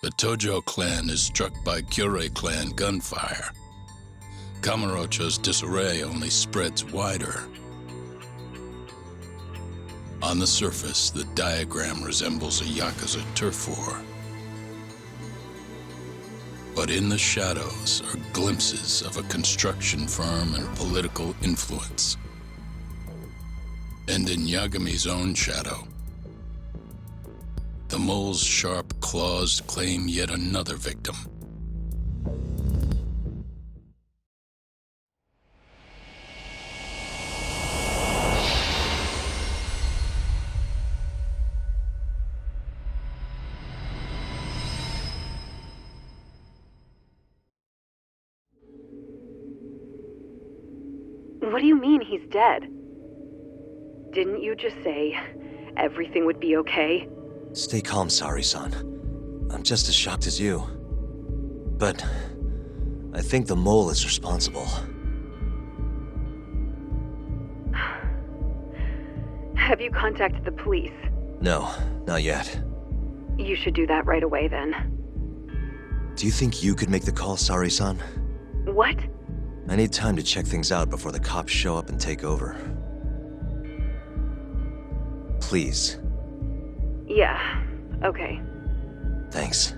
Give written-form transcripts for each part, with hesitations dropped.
The Tojo clan is struck by Kyorei clan gunfire. Kamurocho's disarray only spreads wider. On the surface, the diagram resembles a yakuza turf war. But in the shadows are glimpses of a construction firm and political influence. And in Yagami's own shadow, the mole's sharp claws claim yet another victim. What do you mean he's dead? Didn't you just say everything would be okay? Stay calm, Sari-san. I'm just as shocked as you. But I think the mole is responsible. Have you contacted the police? No, not yet. You should do that right away then. Do you think you could make the call, Sari-san? What? I need time to check things out before the cops show up and take over. Please. Yeah, okay. Thanks.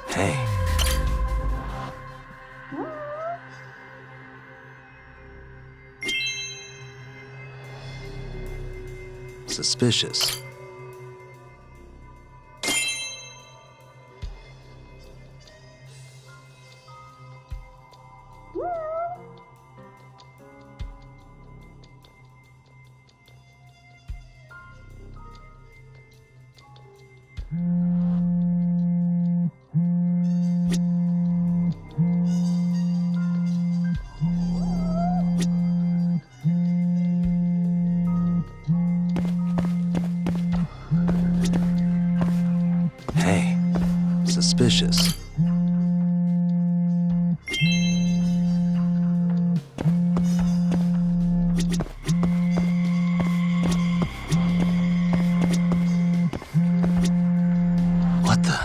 Hey. Suspicious. Hey, suspicious. What the?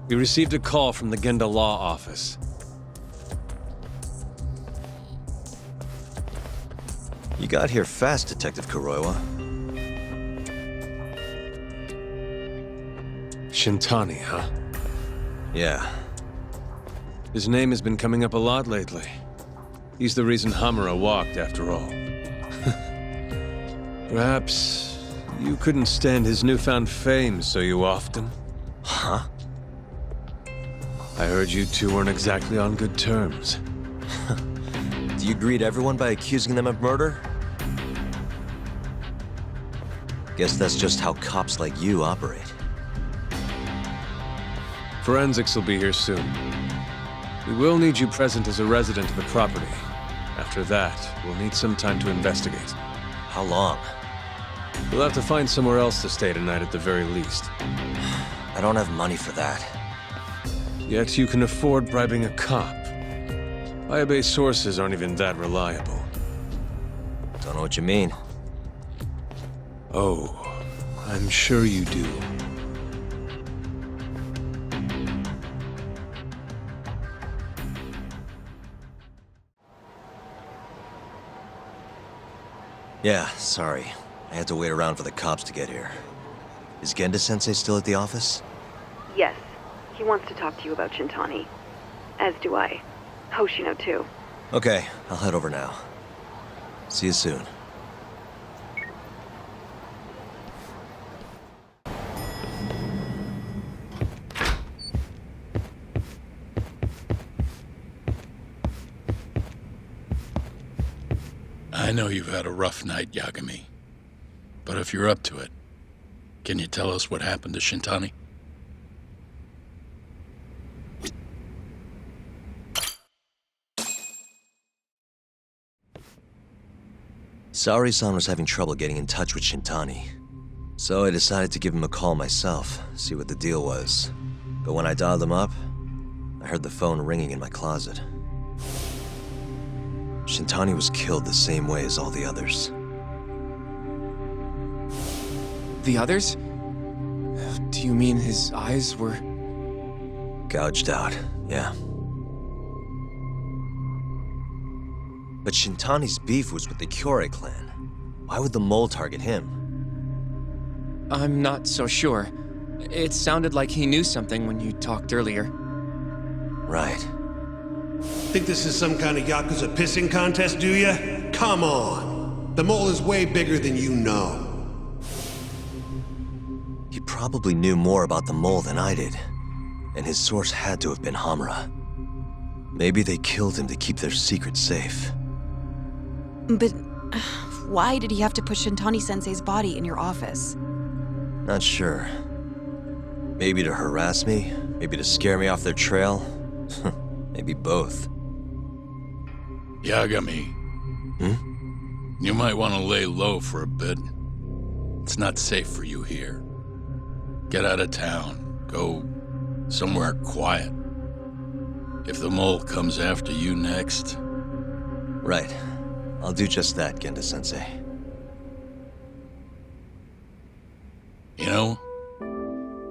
We received a call from the Genda Law Office. You got here fast, Detective Kyorei. Shintani, huh? Yeah. His name has been coming up a lot lately. He's the reason Hamura walked, after all. Perhaps you couldn't stand his newfound fame so you often? Huh? I heard you two weren't exactly on good terms. Do you greet everyone by accusing them of murder? Guess that's just how cops like you operate. Forensics will be here soon. We will need you present as a resident of the property. After that, we'll need some time to investigate. How long? We'll have to find somewhere else to stay tonight at the very least. I don't have money for that. Yet you can afford bribing a cop. Fire-based sources aren't even that reliable. Don't know what you mean. Oh, I'm sure you do. Yeah, sorry. I had to wait around for the cops to get here. Is Genda-sensei still at the office? Yes. He wants to talk to you about Shintani. As do I. Hoshino, too. Okay, I'll head over now. See you soon. I know you've had a rough night, Yagami. But if you're up to it, can you tell us what happened to Shintani? Saori-san was having trouble getting in touch with Shintani. So I decided to give him a call myself, see what the deal was. But when I dialed him up, I heard the phone ringing in my closet. Shintani was killed the same way as all the others. The others? Do you mean his eyes were... Gouged out, yeah. But Shintani's beef was with the Kyorei clan. Why would the mole target him? I'm not so sure. It sounded like he knew something when you talked earlier. Right. Think this is some kind of yakuza pissing contest, do ya? Come on! The mole is way bigger than you know. He probably knew more about the mole than I did. And his source had to have been Hamura. Maybe they killed him to keep their secret safe. But why did he have to put Shintani-sensei's body in your office? Not sure. Maybe to harass me? Maybe to scare me off their trail? Maybe both. Yagami. You might want to lay low for a bit. It's not safe for you here. Get out of town. Go somewhere quiet. If the mole comes after you next... Right. I'll do just that, Genda-sensei. You know,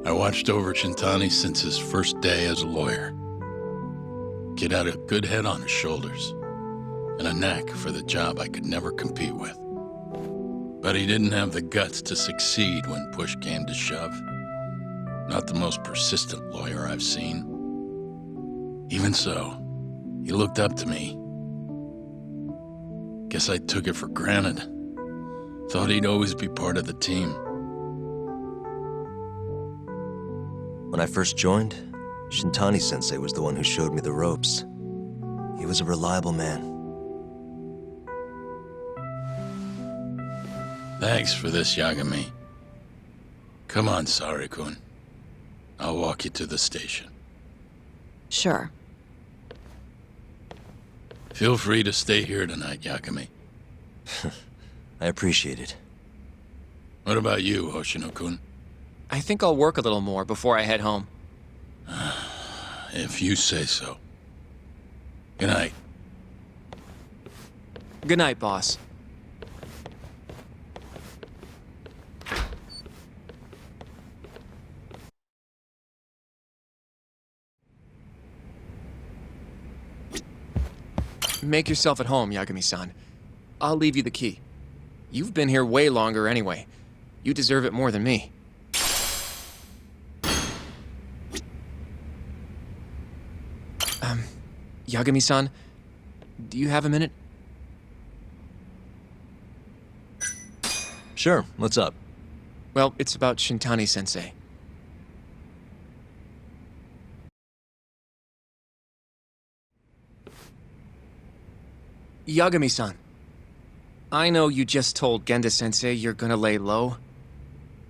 I watched over Shintani since his first day as a lawyer. Kid had a good head on his shoulders, and a knack for the job I could never compete with. But he didn't have the guts to succeed when push came to shove. Not the most persistent lawyer I've seen. Even so, he looked up to me. Guess I took it for granted. Thought he'd always be part of the team. When I first joined, Shintani-sensei was the one who showed me the ropes. He was a reliable man. Thanks for this, Yagami. Come on, Sari-kun. I'll walk you to the station. Sure. Feel free to stay here tonight, Yagami. I appreciate it. What about you, Hoshino-kun? I think I'll work a little more before I head home. If you say so. Good night. Good night, boss. Make yourself at home, Yagami-san. I'll leave you the key. You've been here way longer anyway. You deserve it more than me. Yagami-san, do you have a minute? Sure, what's up? Well, it's about Shintani-sensei. Yagami-san, I know you just told Genda-sensei you're gonna lay low,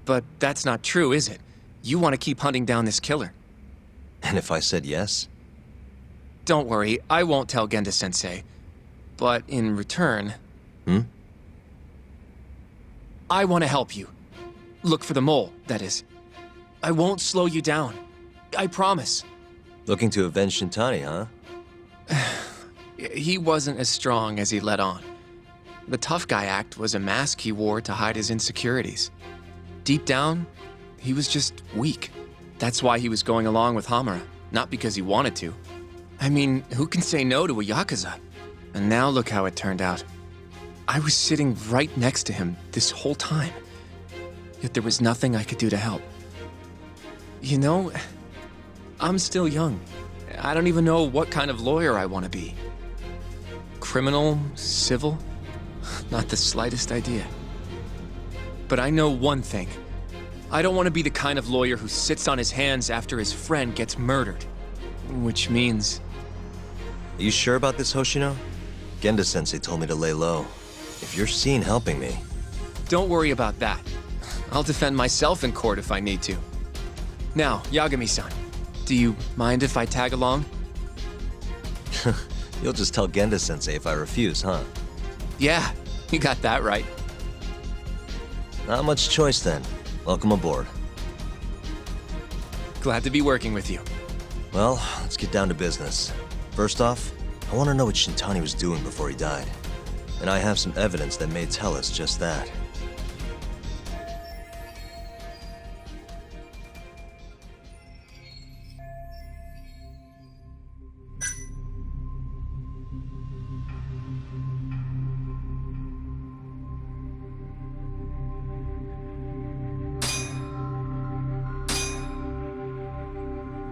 but that's not true, is it? You want to keep hunting down this killer. And if I said yes? Don't worry, I won't tell Genda-sensei. But in return... I want to help you. Look for the mole, that is. I won't slow you down. I promise. Looking to avenge Shintani, huh? He wasn't as strong as he let on. The tough guy act was a mask he wore to hide his insecurities. Deep down, he was just weak. That's why he was going along with Hamura, not because he wanted to. I mean, who can say no to a yakuza? And now look how it turned out. I was sitting right next to him this whole time. Yet there was nothing I could do to help. You know, I'm still young. I don't even know what kind of lawyer I want to be. Criminal? Civil? Not the slightest idea. But I know one thing. I don't want to be the kind of lawyer who sits on his hands after his friend gets murdered. Which means... Are you sure about this, Hoshino? Genda-sensei told me to lay low. If you're seen helping me... Don't worry about that. I'll defend myself in court if I need to. Now, Yagami-san, do you mind if I tag along? You'll just tell Genda-sensei if I refuse, huh? Yeah, you got that right. Not much choice then. Welcome aboard. Glad to be working with you. Well, let's get down to business. First off, I want to know what Shintani was doing before he died. And I have some evidence that may tell us just that.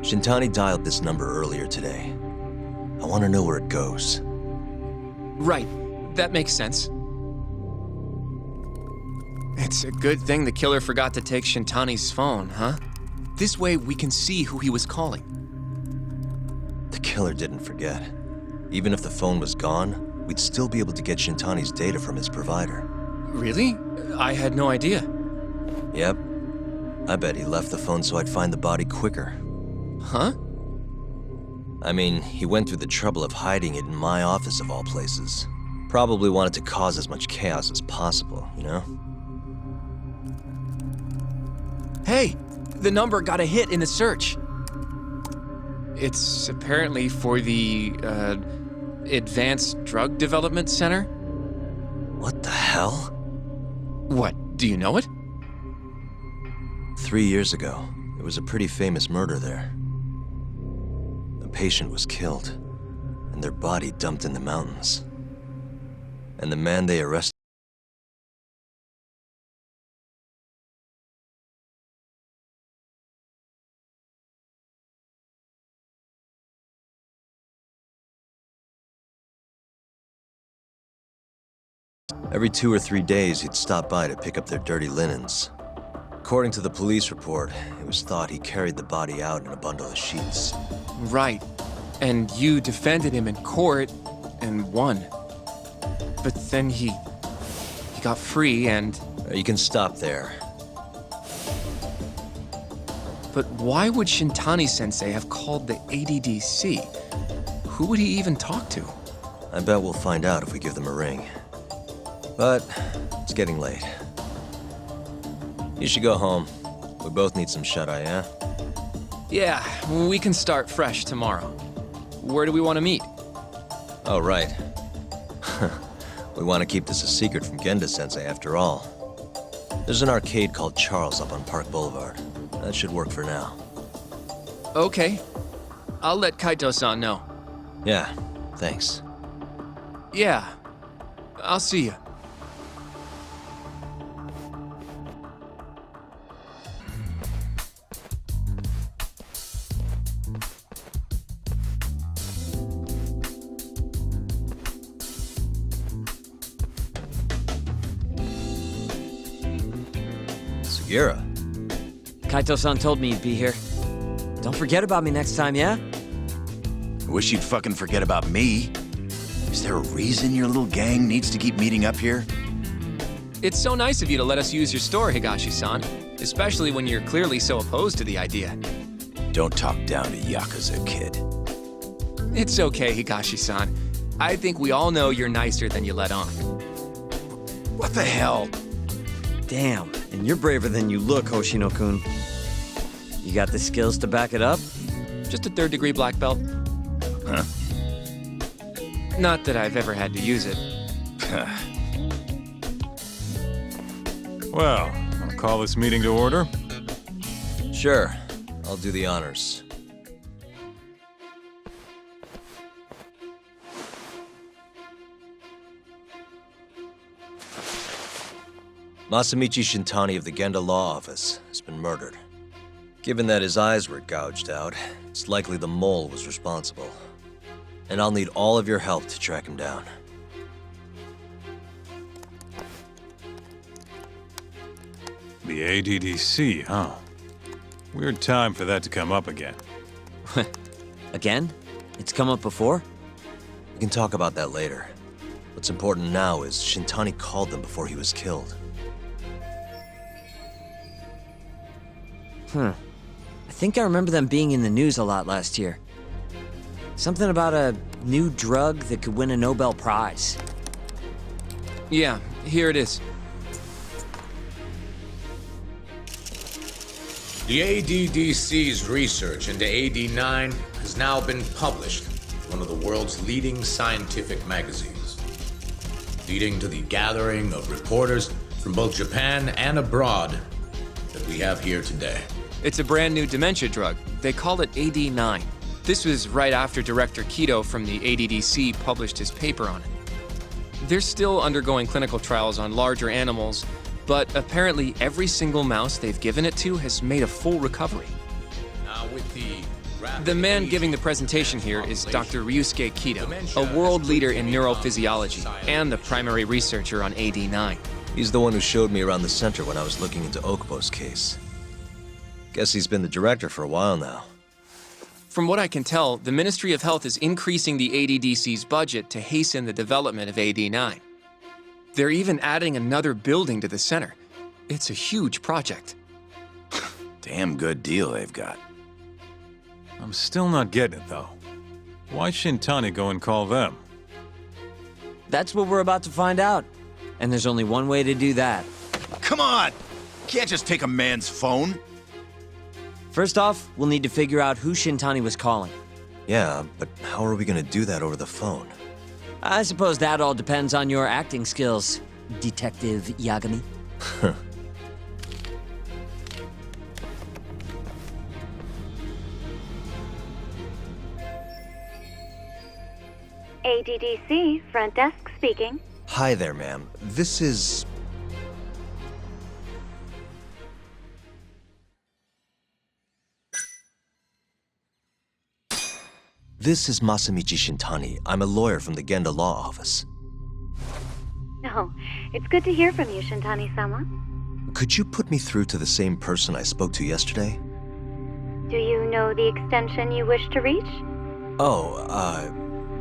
Shintani dialed this number earlier today. I want to know where it goes. Right, that makes sense. It's a good thing the killer forgot to take Shintani's phone, huh? This way we can see who he was calling. The killer didn't forget. Even if the phone was gone, we'd still be able to get Shintani's data from his provider. Really? I had no idea. Yep. I bet he left the phone so I'd find the body quicker. Huh? I mean, he went through the trouble of hiding it in my office of all places. Probably wanted to cause as much chaos as possible, you know? Hey, the number got a hit in the search. It's apparently for the, Advanced Drug Development Center? What the hell? What, do you know it? 3 years ago, there was a pretty famous murder there. A patient was killed, and their body dumped in the mountains. And the man they arrested... Every 2 or 3 days, he'd stop by to pick up their dirty linens. According to the police report, it was thought he carried the body out in a bundle of sheets. Right. And you defended him in court and won. But then he got free and... You can stop there. But why would Shintani-sensei have called the ADDC? Who would he even talk to? I bet we'll find out if we give them a ring. But it's getting late. You should go home. We both need some shut-eye, yeah? Yeah, we can start fresh tomorrow. Where do we want to meet? Oh, right. We want to keep this a secret from Genda-sensei after all. There's an arcade called Charles up on Park Boulevard. That should work for now. Okay. I'll let Kaito-san know. Yeah, thanks. Yeah. I'll see you. Sugiura. Kaito-san told me you'd be here. Don't forget about me next time, yeah? I wish you'd fucking forget about me. Is there a reason your little gang needs to keep meeting up here? It's so nice of you to let us use your store, Higashi-san. Especially when you're clearly so opposed to the idea. Don't talk down to Yakuza, kid. It's okay, Higashi-san. I think we all know you're nicer than you let on. What the hell? Damn, and you're braver than you look, Hoshino-kun. You got the skills to back it up? Just a third-degree black belt. Huh? Not that I've ever had to use it. Well, I'll call this meeting to order. Sure, I'll do the honors. Masamichi Shintani of the Genda Law Office has been murdered. Given that his eyes were gouged out, it's likely the mole was responsible. And I'll need all of your help to track him down. The ADDC, huh? Weird time for that to come up again. Again? It's come up before? We can talk about that later. What's important now is Shintani called them before he was killed. I think I remember them being in the news a lot last year. Something about a new drug that could win a Nobel Prize. Yeah, here it is. The ADDC's research into AD9 has now been published in one of the world's leading scientific magazines, leading to the gathering of reporters from both Japan and abroad that we have here today. It's a brand new dementia drug. They call it AD9. This was right after Director Kaito from the ADDC published his paper on it. They're still undergoing clinical trials on larger animals, but apparently every single mouse they've given it to has made a full recovery. Now with The man giving the presentation here is Dr. Ryusuke Kaito, a world leader in neurophysiology and the primary researcher on AD9. He's the one who showed me around the center when I was looking into Okubo's case. Guess he's been the director for a while now. From what I can tell, the Ministry of Health is increasing the ADDC's budget to hasten the development of AD9. They're even adding another building to the center. It's a huge project. Damn good deal they've got. I'm still not getting it, though. Why Shintani go and call them? That's what we're about to find out. And there's only one way to do that. Come on! Can't just take a man's phone. First off, we'll need to figure out who Shintani was calling. Yeah, but how are we gonna do that over the phone? I suppose that all depends on your acting skills, Detective Yagami. ADDC, front desk speaking. Hi there, ma'am. This is... This is Masamichi Shintani. I'm a lawyer from the Genda Law Office. No, it's good to hear from you, Shintani-sama. Could you put me through to the same person I spoke to yesterday? Do you know the extension you wish to reach? Oh,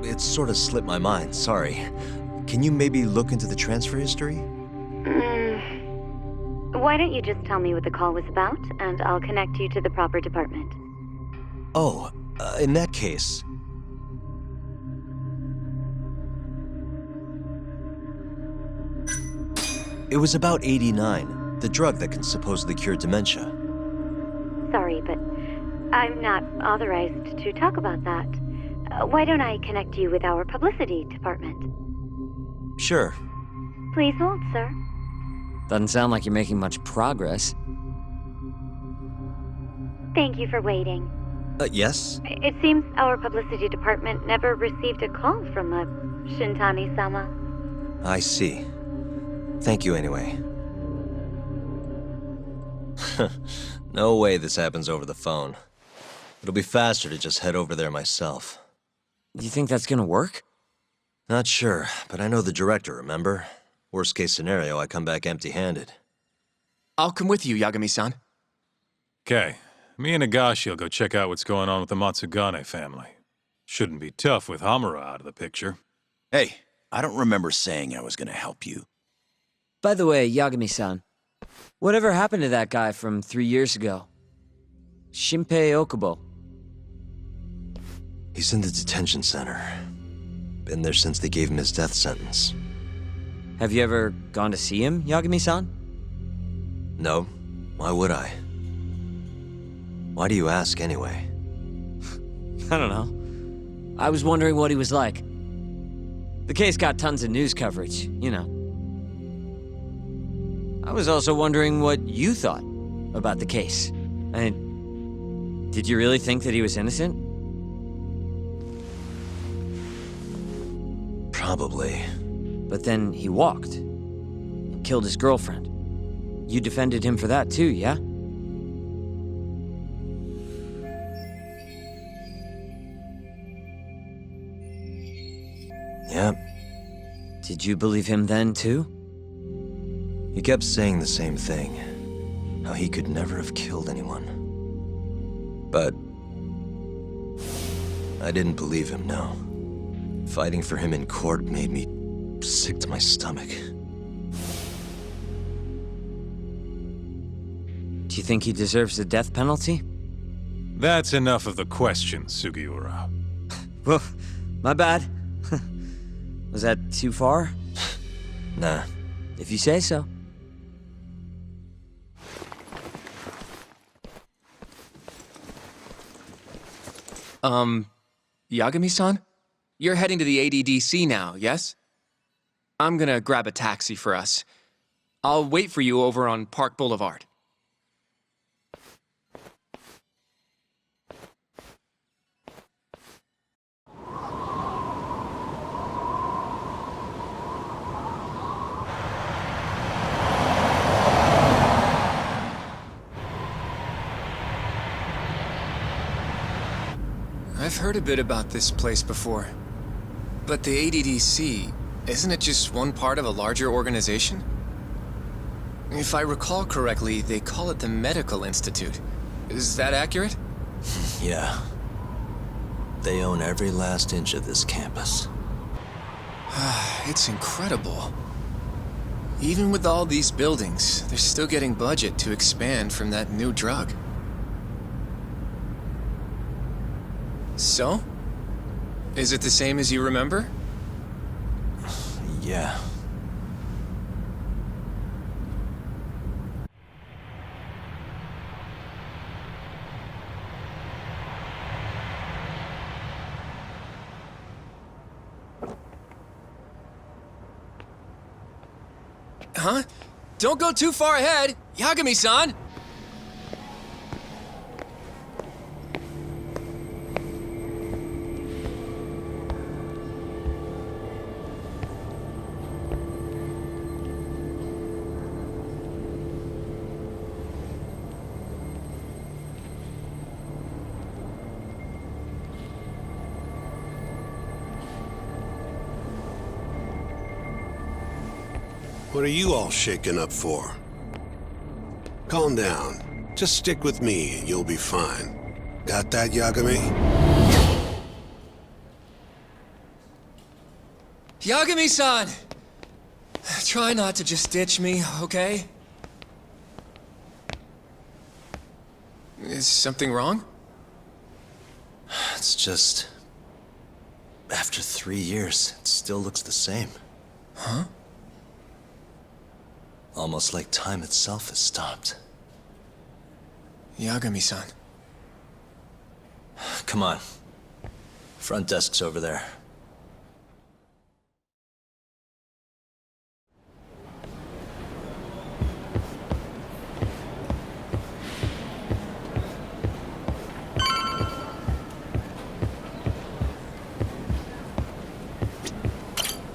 it sort of slipped my mind, sorry. Can you maybe look into the transfer history? Why don't you just tell me what the call was about, and I'll connect you to the proper department. Oh, in that case... It was about 89, the drug that can supposedly cure dementia. Sorry, but I'm not authorized to talk about that. Why don't I connect you with our publicity department? Sure. Please hold, sir. Doesn't sound like you're making much progress. Thank you for waiting. Yes? It seems our publicity department never received a call from a Shintani-sama. I see. Thank you anyway. No way this happens over the phone. It'll be faster to just head over there myself. You think that's gonna work? Not sure, but I know the director, remember? Worst case scenario, I come back empty-handed. I'll come with you, Yagami-san. Okay, me and Nagashi will go check out what's going on with the Matsugane family. Shouldn't be tough with Hamura out of the picture. Hey, I don't remember saying I was gonna help you. By the way, Yagami-san, whatever happened to that guy from 3 years ago? Shinpei Okubo. He's in the detention center. Been there since they gave him his death sentence. Have you ever gone to see him, Yagami-san? No. Why would I? Why do you ask anyway? I don't know. I was wondering what he was like. The case got tons of news coverage, you know. I was also wondering what you thought about the case. Did you really think that he was innocent? Probably. But then he walked and killed his girlfriend. You defended him for that too, yeah? Yep. Did you believe him then too? He kept saying the same thing. How he could never have killed anyone. But I didn't believe him, no. Fighting for him in court made me sick to my stomach. Do you think he deserves the death penalty? That's enough of the questions, Sugiura. Well, my bad. Was that too far? Nah. If you say so. Yagami-san? You're heading to the ADDC now, yes? I'm gonna grab a taxi for us. I'll wait for you over on Park Boulevard. I've heard a bit about this place before. But the ADDC, isn't it just one part of a larger organization? If I recall correctly, they call it the Medical Institute. Is that accurate? Yeah. They own every last inch of this campus. It's incredible. Even with all these buildings, they're still getting budget to expand from that new drug. So? Is it the same as you remember? Yeah. Huh? Don't go too far ahead, Yagami-san! What are you all shaken up for? Calm down. Just stick with me and you'll be fine. Got that, Yagami? Yagami-san! Try not to just ditch me, okay? Is something wrong? It's just... After 3 years, it still looks the same. Huh? Almost like time itself has stopped. Yagami-san. Come on. Front desk's over there.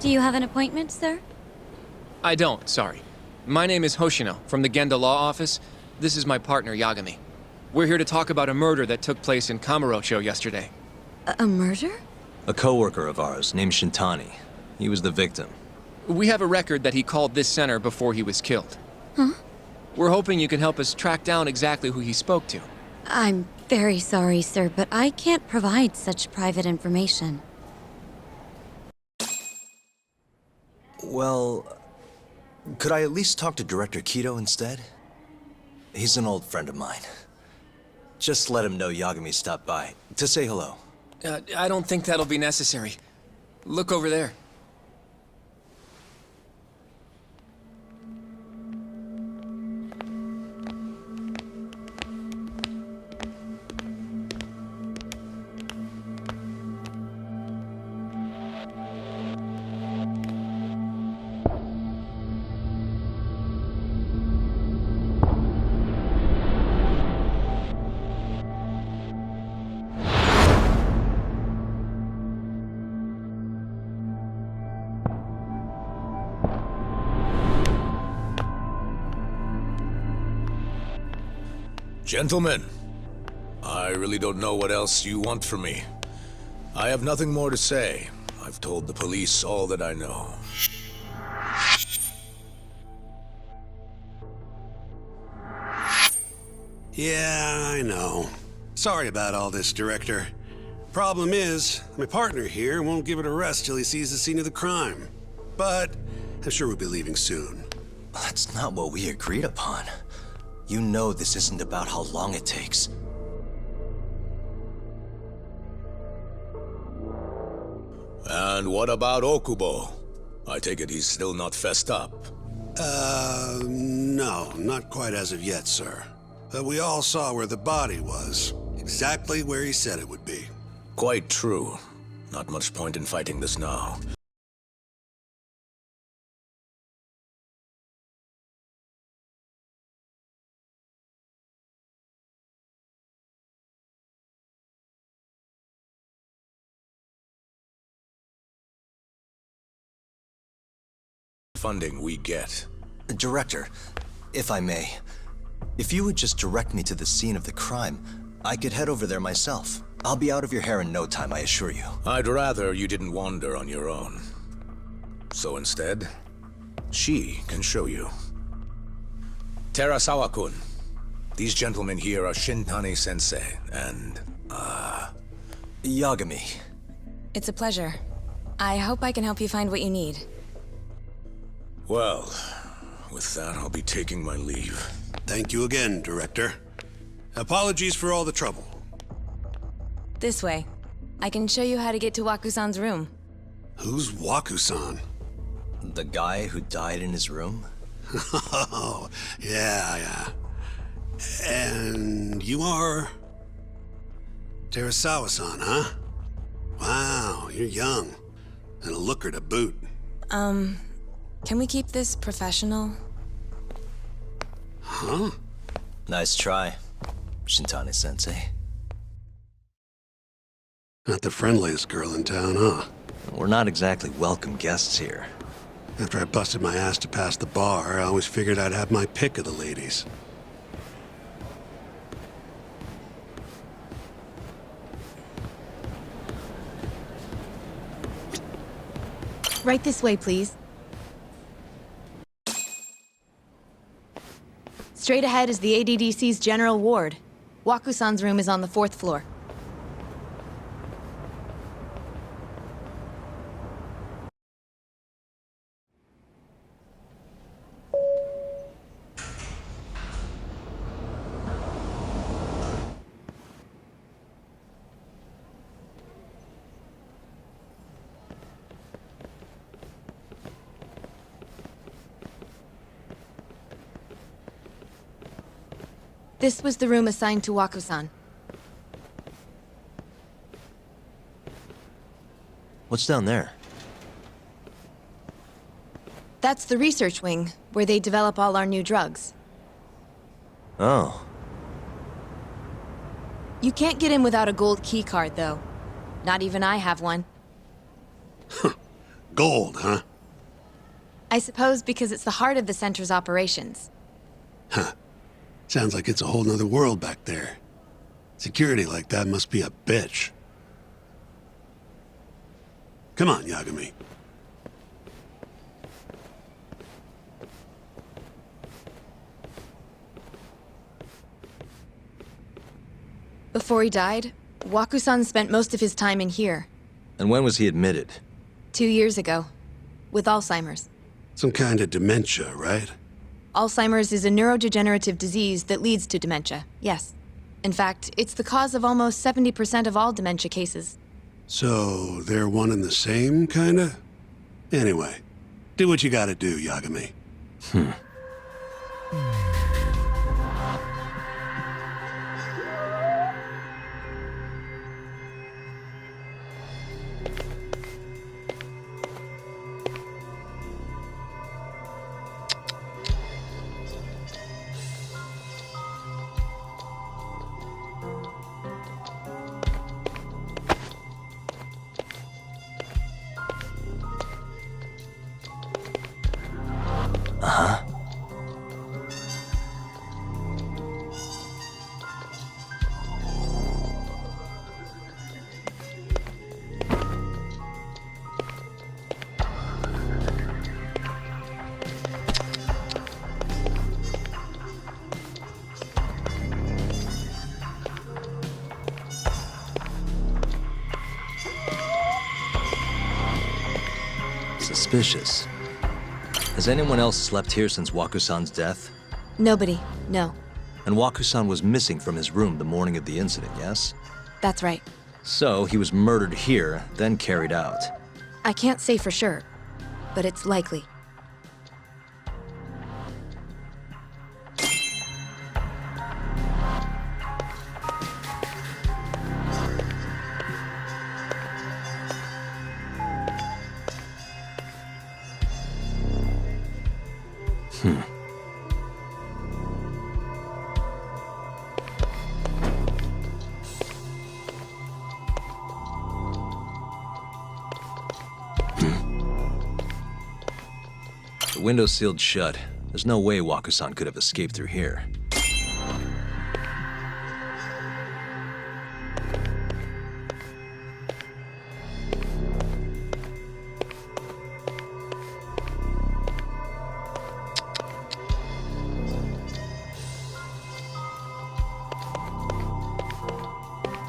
Do you have an appointment, sir? I don't, sorry. My name is Hoshino, from the Genda Law Office. This is my partner, Yagami. We're here to talk about a murder that took place in Kamurocho yesterday. A murder? A coworker of ours, named Shintani. He was the victim. We have a record that he called this center before he was killed. Huh? We're hoping you can help us track down exactly who he spoke to. I'm very sorry, sir, but I can't provide such private information. Well... Could I at least talk to Director Kaito instead? He's an old friend of mine. Just let him know Yagami stopped by, to say hello. I don't think that'll be necessary. Look over there. Gentlemen, I really don't know what else you want from me. I have nothing more to say. I've told the police all that I know. Yeah, I know. Sorry about all this, Director. Problem is, my partner here won't give it a rest till he sees the scene of the crime. But I'm sure we'll be leaving soon. That's not what we agreed upon. You know this isn't about how long it takes. And what about Okubo? I take it he's still not fessed up. No, not quite as of yet, sir. But we all saw where the body was. Exactly where he said it would be. Quite true. Not much point in fighting this now. Funding we get. Director, if I may, if you would just direct me to the scene of the crime, I could head over there myself. I'll be out of your hair in no time, I assure you. I'd rather you didn't wander on your own. So instead, she can show you. Terasawa-kun, these gentlemen here are Shintani-sensei and, Yagami. It's a pleasure. I hope I can help you find what you need. Well, with that, I'll be taking my leave. Thank you again, Director. Apologies for all the trouble. This way. I can show you how to get to Waku-san's room. Who's Waku-san? The guy who died in his room? Oh, yeah. And you are... Terasawa-san, huh? Wow, you're young. And a looker to boot. Can we keep this professional? Huh? Nice try, Shintani-sensei. Not the friendliest girl in town, huh? We're not exactly welcome guests here. After I busted my ass to pass the bar, I always figured I'd have my pick of the ladies. Right this way, please. Straight ahead is the ADDC's general ward. Waku-san's room is on the 4th floor. This was the room assigned to Waku-san. What's down there? That's the research wing, where they develop all our new drugs. Oh. You can't get in without a gold key card, though. Not even I have one. Gold, huh? I suppose because it's the heart of the center's operations. Huh. Sounds like it's a whole nother world back there. Security like that must be a bitch. Come on, Yagami. Before he died, Waku-san spent most of his time in here. And when was he admitted? 2 years ago. With Alzheimer's. Some kind of dementia, right? Alzheimer's is a neurodegenerative disease that leads to dementia, yes. In fact, it's the cause of almost 70% of all dementia cases. So, they're one and the same, kinda? Anyway, do what you gotta do, Yagami. Suspicious. Has anyone else slept here since Waku-san's death? Nobody, no. And Waku-san was missing from his room the morning of the incident, yes? That's right. So he was murdered here, then carried out. I can't say for sure, but it's likely. The window's sealed shut. There's no way Waku-san could have escaped through here.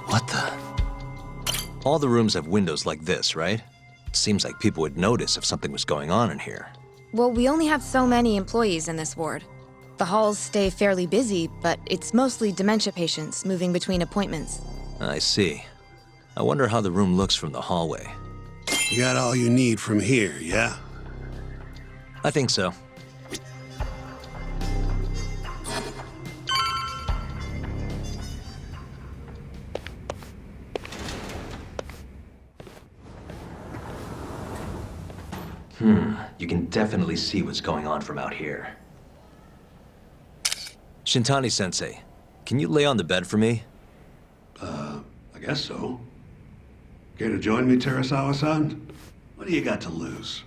What the? All the rooms have windows like this, right? It seems like people would notice if something was going on in here. Well, we only have so many employees in this ward. The halls stay fairly busy, but it's mostly dementia patients moving between appointments. I see. I wonder how the room looks from the hallway. You got all you need from here, yeah? I think so. You can definitely see what's going on from out here. Shintani-sensei, can you lay on the bed for me? I guess so. Care to join me, Terasawa-san? What do you got to lose?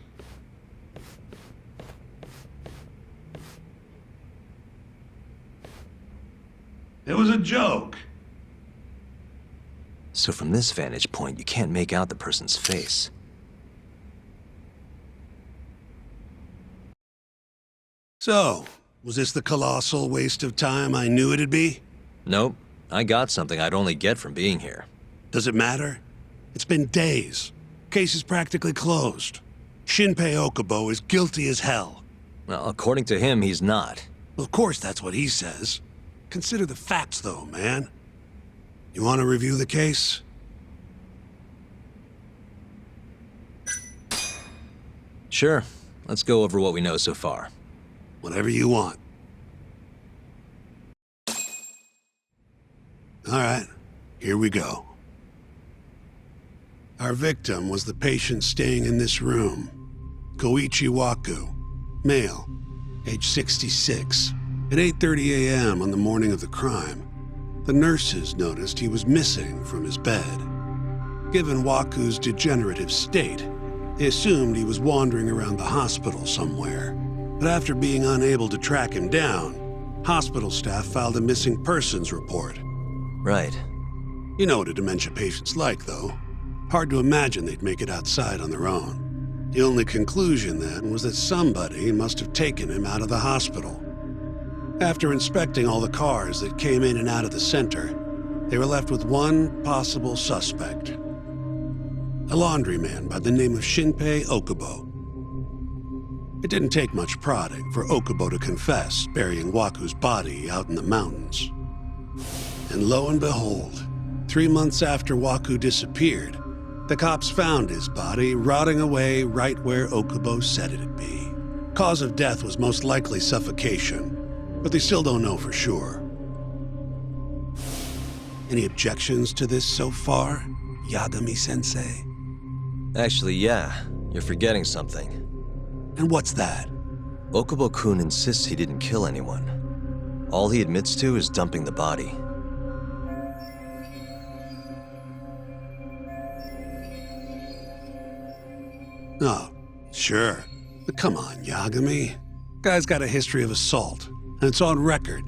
It was a joke. So from this vantage point, you can't make out the person's face. So, was this the colossal waste of time I knew it'd be? Nope. I got something I'd only get from being here. Does it matter? It's been days. Case is practically closed. Shinpei Okubo is guilty as hell. Well, according to him, he's not. Of course that's what he says. Consider the facts, though, man. You want to review the case? Sure. Let's go over what we know so far. Whatever you want. All right, here we go. Our victim was the patient staying in this room. Koichi Waku, male, age 66. At 8:30 a.m. on the morning of the crime, the nurses noticed he was missing from his bed. Given Waku's degenerative state, they assumed he was wandering around the hospital somewhere. But after being unable to track him down, hospital staff filed a missing persons report. Right. You know what a dementia patient's like, though. Hard to imagine they'd make it outside on their own. The only conclusion then was that somebody must have taken him out of the hospital. After inspecting all the cars that came in and out of the center, they were left with one possible suspect. A laundryman by the name of Shinpei Okubo. It didn't take much prodding for Okubo to confess burying Waku's body out in the mountains. And lo and behold, 3 months after Waku disappeared, the cops found his body rotting away right where Okubo said it'd be. Cause of death was most likely suffocation, but they still don't know for sure. Any objections to this so far, Yagami-sensei? Actually, yeah. You're forgetting something. And what's that? Okubo-kun insists he didn't kill anyone. All he admits to is dumping the body. Oh, sure. But come on, Yagami. Guy's got a history of assault, and it's on record.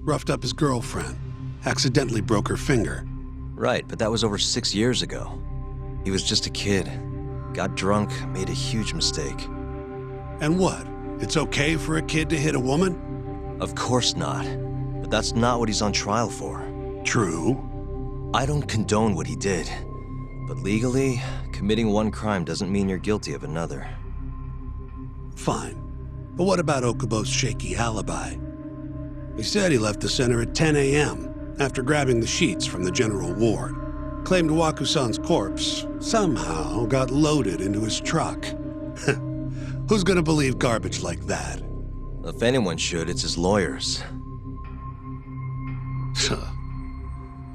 Roughed up his girlfriend. Accidentally broke her finger. Right, but that was over 6 years ago. He was just a kid. Got drunk, made a huge mistake. And what? It's okay for a kid to hit a woman? Of course not. But that's not what he's on trial for. True. I don't condone what he did. But legally, committing one crime doesn't mean you're guilty of another. fine. But what about Okubo's shaky alibi? He said he left the center at 10 a.m. after grabbing the sheets from the general ward. Claimed Waku-san's corpse somehow got loaded into his truck. Who's gonna believe garbage like that? If anyone should, it's his lawyers.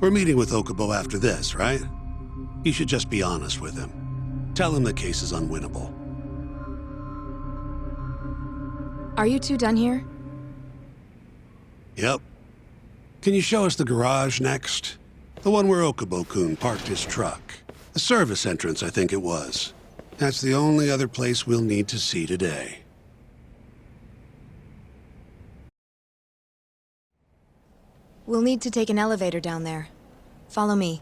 We're meeting with Okubo after this, right? You should just be honest with him. Tell him the case is unwinnable. Are you two done here? Yep. Can you show us the garage next? The one where Okubo-kun parked his truck. The service entrance, I think it was. That's the only other place we'll need to see today. We'll need to take an elevator down there. Follow me.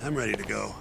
I'm ready to go.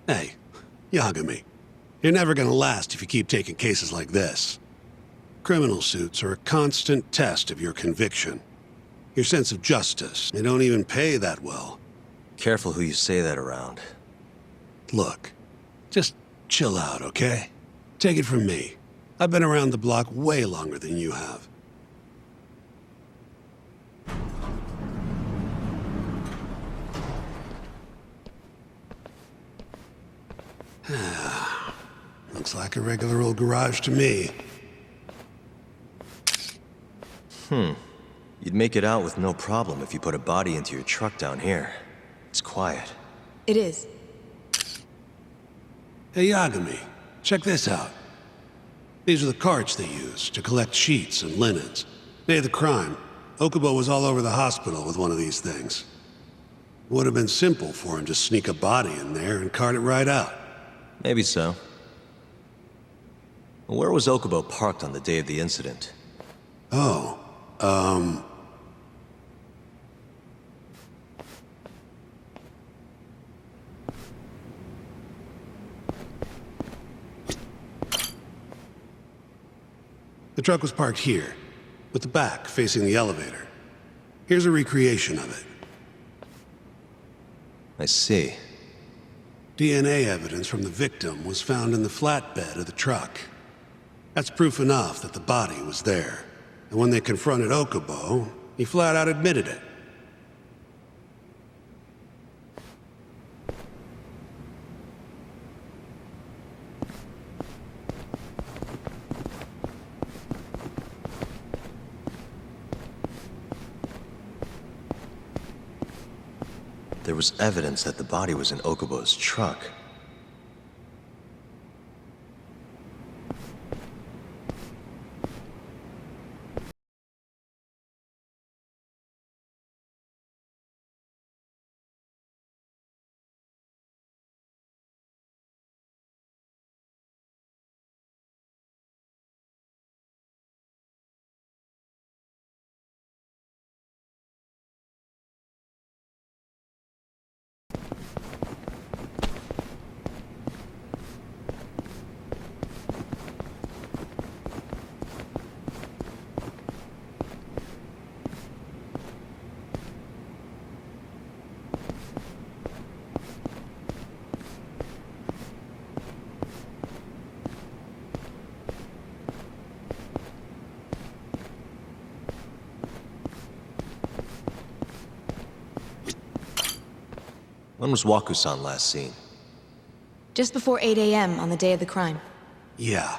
Hey, Yagami, you're never gonna last if you keep taking cases like this. Criminal suits are a constant test of your conviction. Your sense of justice. They don't even pay that well. Careful who you say that around. Look, just chill out, okay? Take it from me. I've been around the block way longer than you have. Looks like a regular old garage to me. You'd make it out with no problem if you put a body into your truck down here. It's quiet. It is. Hey, Yagami, check this out. These are the carts they use to collect sheets and linens. Day of the crime, Okubo was all over the hospital with one of these things. It would have been simple for him to sneak a body in there and cart it right out. Maybe so. Where was Okubo parked on the day of the incident? Oh, the truck was parked here, with the back facing the elevator. Here's a recreation of it. I see. DNA evidence from the victim was found in the flatbed of the truck. That's proof enough that the body was there. And when they confronted Okubo, he flat out admitted it. There was evidence that the body was in Okubo's truck. When was Waku-san last seen? Just before 8 a.m. on the day of the crime. Yeah,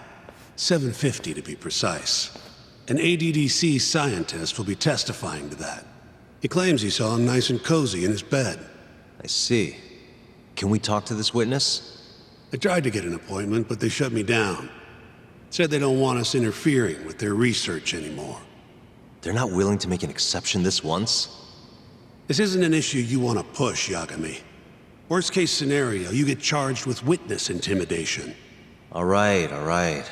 7:50 to be precise. An ADDC scientist will be testifying to that. He claims he saw him nice and cozy in his bed. I see. Can we talk to this witness? I tried to get an appointment, but they shut me down. Said they don't want us interfering with their research anymore. They're not willing to make an exception this once? This isn't an issue you want to push, Yagami. Worst case scenario, you get charged with witness intimidation. All right.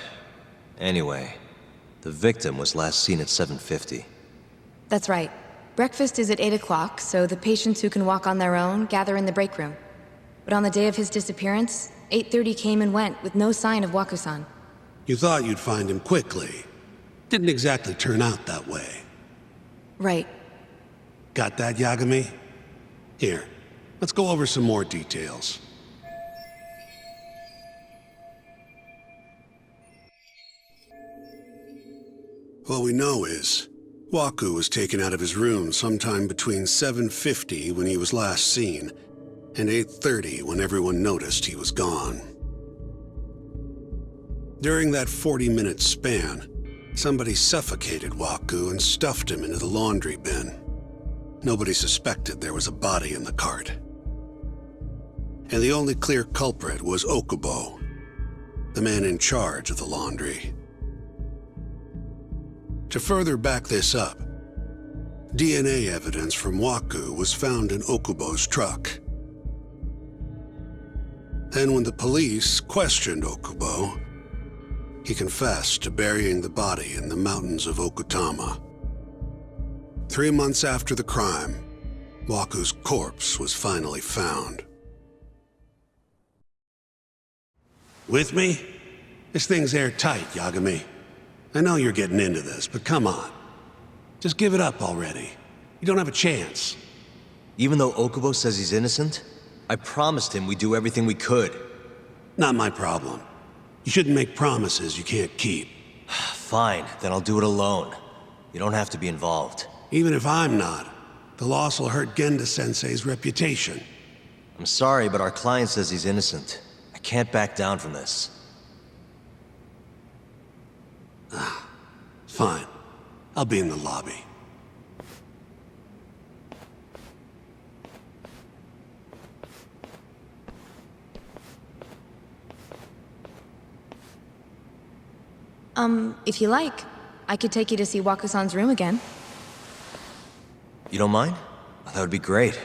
Anyway, the victim was last seen at 7:50. That's right. Breakfast is at 8 o'clock, so the patients who can walk on their own gather in the break room. But on the day of his disappearance, 8:30 came and went with no sign of Waku-san. You thought you'd find him quickly. Didn't exactly turn out that way. Right. Got that, Yagami? Here, let's go over some more details. What we know is, Waku was taken out of his room sometime between 7:50 when he was last seen, and 8:30 when everyone noticed he was gone. During that 40-minute span, somebody suffocated Waku and stuffed him into the laundry bin. Nobody suspected there was a body in the cart. And the only clear culprit was Okubo, the man in charge of the laundry. To further back this up, DNA evidence from Waku was found in Okubo's truck. Then when the police questioned Okubo, he confessed to burying the body in the mountains of Okutama. 3 months after the crime, Waku's corpse was finally found. With me? This thing's airtight, Yagami. I know you're getting into this, but come on. Just give it up already. You don't have a chance. Even though Okubo says he's innocent, I promised him we'd do everything we could. Not my problem. You shouldn't make promises you can't keep. Fine, then I'll do it alone. You don't have to be involved. Even if I'm not, the loss will hurt Genda-sensei's reputation. I'm sorry, but our client says he's innocent. I can't back down from this. Fine. I'll be in the lobby. If you like, I could take you to see Waku-san's room again. You don't mind? That would be great.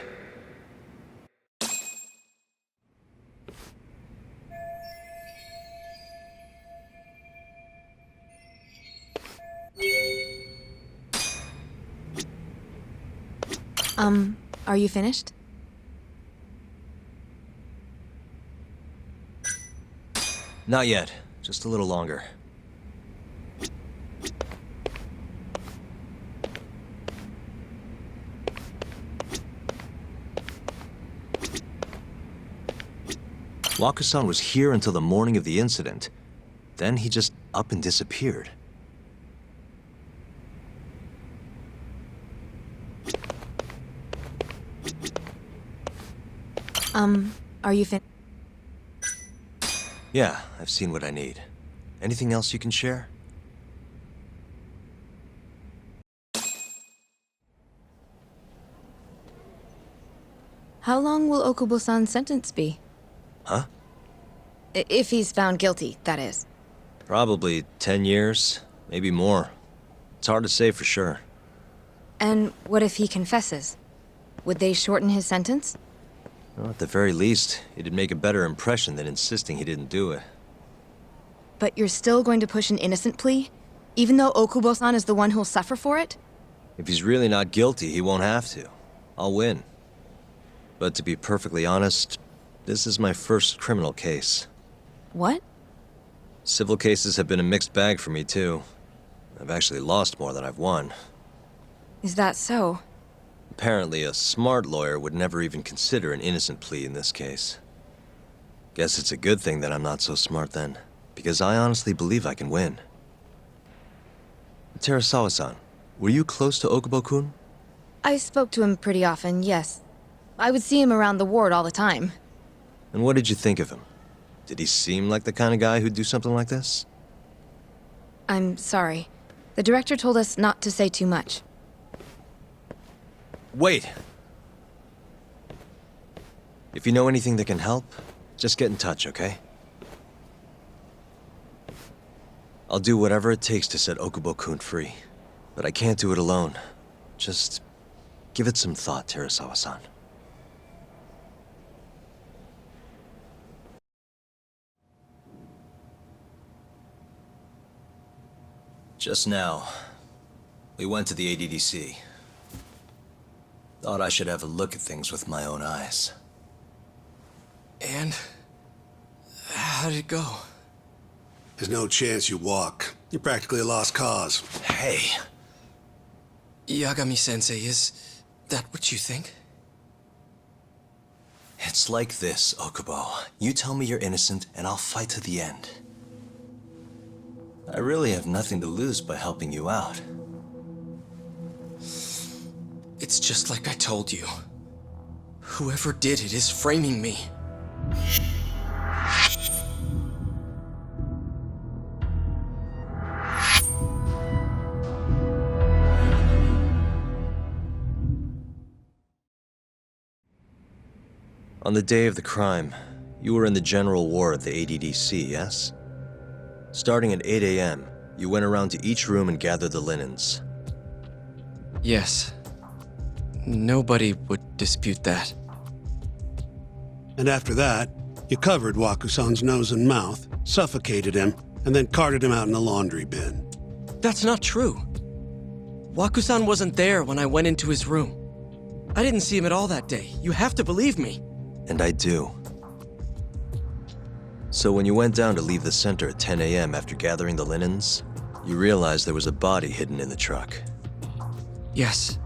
Are you finished? Not yet. Just a little longer. Waku-san was here until the morning of the incident. Then he just up and disappeared. Are you finished? Yeah, I've seen what I need. Anything else you can share? How long will Okubo-san's sentence be? Huh? If he's found guilty, that is. Probably 10 years, maybe more. It's hard to say for sure. And what if he confesses? Would they shorten his sentence? Well, at the very least, it'd make a better impression than insisting he didn't do it. But you're still going to push an innocent plea? Even though Okubo-san is the one who'll suffer for it? If he's really not guilty, he won't have to. I'll win. But to be perfectly honest, this is my first criminal case. What? Civil cases have been a mixed bag for me, too. I've actually lost more than I've won. Is that so? Apparently, a smart lawyer would never even consider an innocent plea in this case. Guess it's a good thing that I'm not so smart then, because I honestly believe I can win. Terasawa-san, were you close to Okubo-kun? I spoke to him pretty often, yes. I would see him around the ward all the time. And what did you think of him? Did he seem like the kind of guy who'd do something like this? I'm sorry. The director told us not to say too much. Wait! If you know anything that can help, just get in touch, okay? I'll do whatever it takes to set Okubo-kun free. But I can't do it alone. Just give it some thought, Terasawa-san. Just now, we went to the ADDC. Thought I should have a look at things with my own eyes. And how did it go? There's no chance you walk. You're practically a lost cause. Hey! Yagami-sensei, is that what you think? It's like this, Okubo. You tell me you're innocent, and I'll fight to the end. I really have nothing to lose by helping you out. It's just like I told you. Whoever did it is framing me. On the day of the crime, you were in the general ward at the ADDC, yes? Starting at 8 a.m., you went around to each room and gathered the linens. Yes. Nobody would dispute that. And after that, you covered Waku-san's nose and mouth, suffocated him, and then carted him out in the laundry bin. That's not true. Waku-san wasn't there when I went into his room. I didn't see him at all that day. You have to believe me. And I do. So when you went down to leave the center at 10 a.m. after gathering the linens, you realized there was a body hidden in the truck. Yes.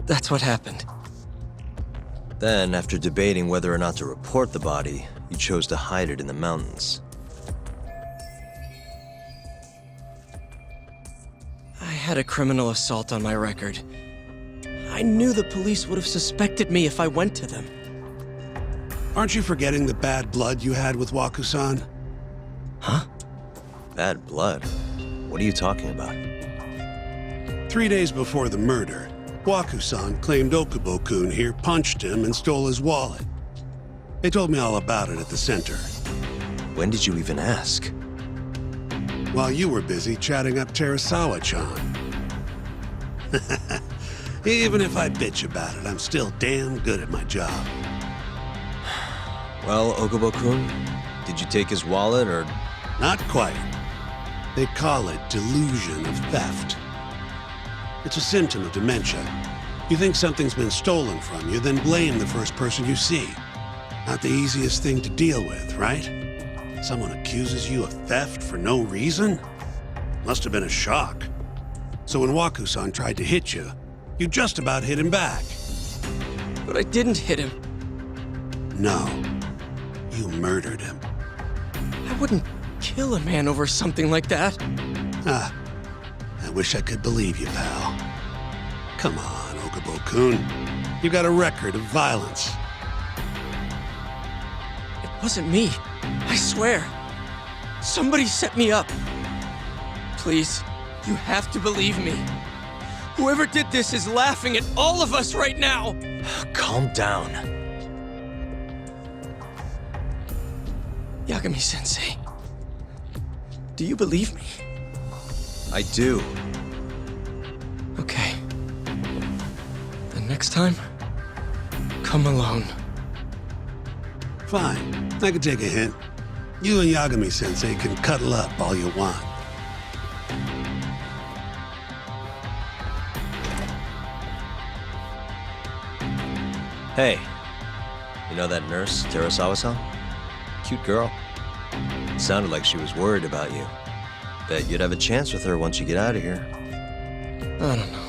That's what happened. Then, after debating whether or not to report the body, you chose to hide it in the mountains. I had a criminal assault on my record. I knew the police would have suspected me if I went to them. Aren't you forgetting the bad blood you had with Waku-san? Huh? Bad blood? What are you talking about? 3 days before the murder, Waku-san claimed Okubo-kun here punched him and stole his wallet. They told me all about it at the center. When did you even ask? While you were busy chatting up Terasawa-chan. Even if I bitch about it, I'm still damn good at my job. Well, Okubo-kun, did you take his wallet, or...? Not quite. They call it delusion of theft. It's a symptom of dementia. You think something's been stolen from you, then blame the first person you see. Not the easiest thing to deal with, right? Someone accuses you of theft for no reason? Must have been a shock. So when Waku-san tried to hit you, you just about hit him back. But I didn't hit him. No. You murdered him. I wouldn't kill a man over something like that. Ah, I wish I could believe you, pal. Come on, Okubo-kun. You got a record of violence. It wasn't me. I swear. Somebody set me up. Please, you have to believe me. Whoever did this is laughing at all of us right now. Calm down. Yagami-sensei, do you believe me? I do. Okay. Then next time, come alone. Fine. I can take a hint. You and Yagami-sensei can cuddle up all you want. Hey, you know that nurse, Terasawa-san? Cute girl. Sounded like she was worried about you. Bet you'd have a chance with her once you get out of here. I don't know.